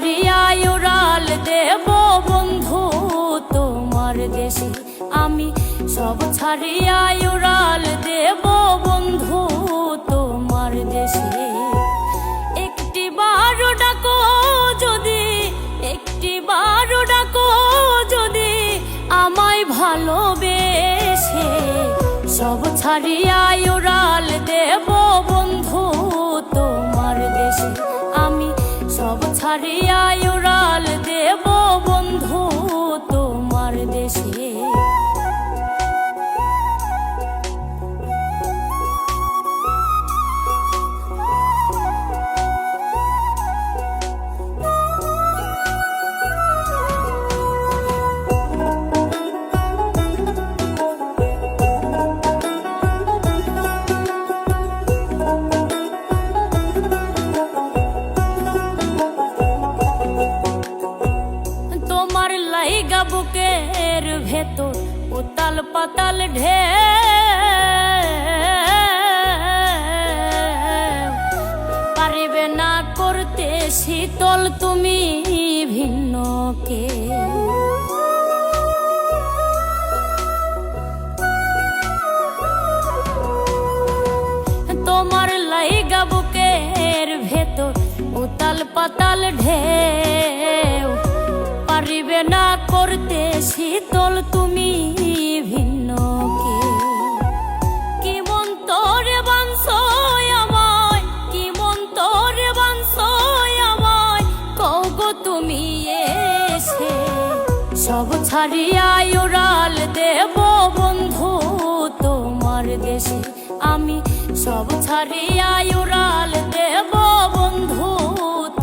ছাড়িয়া উড়াল দেব বন্ধু তোমার দেশে, আমি সব ছাড়িয়া উড়াল দেব বন্ধু তোমার দেশে। একটি বার ডাকো যদি, একটি বার ডাকো যদি আমায় ভালোবেসে, সব ছাড়িয়া উড়াল দেব বন্ধু তোমার দেশে, আমি সব ছাড়িয়া উড়াল দেব বন্ধু তোমার দেশে। বুকের ভেতর উতাল পাতাল ঢেউ, পারিবে না করতে শীতল তুমি ভিন্ন কে। তোমার লাইগা বুকের ভেতর উতাল পাতাল ঢেউ, পারিবে না করতে শীতল তুমি ভিন্ন কে। কি মন তোরে বানছয় আমায়, কি মন তোরে বানছয় আমায়, কও গো তুমি এসে, সব ছাড়িয়া উড়াল দেব বন্ধু তোমার দেশে, আমি সব ছাড়িয়া উড়াল দেব বন্ধু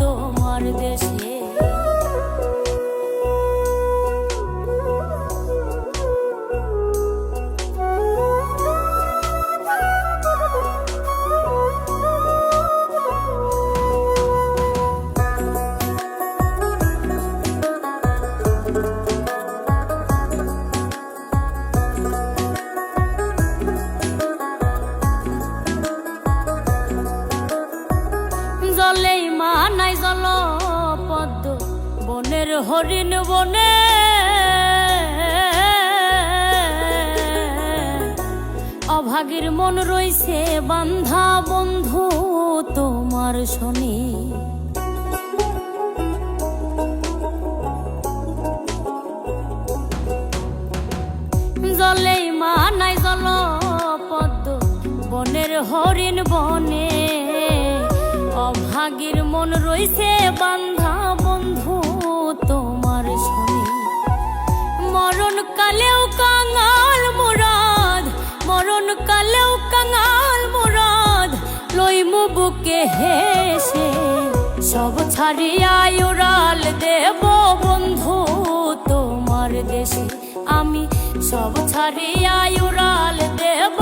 তোমার দেশে। জলেই মানাই জল পদ্ম বনের হরিণ বনে, অভাগীর মন রইছে বান্ধা বন্ধু তোমার শনি। জলেই মানাই জল পদ্ম বনের হরিণ বনে, অভাগীর মন রইছে বান্ধা বন্ধু তোমার শনি। মরণ কালেও কাঙাল মুরাদ, মরণ কালেও কাঙাল মুরাদ, লইমু বুকে হেসে, সব ছাড়িয়া উড়াল দেব বন্ধু তোমার দেশে, আমি সব ছাড়িয়া উড়াল দেব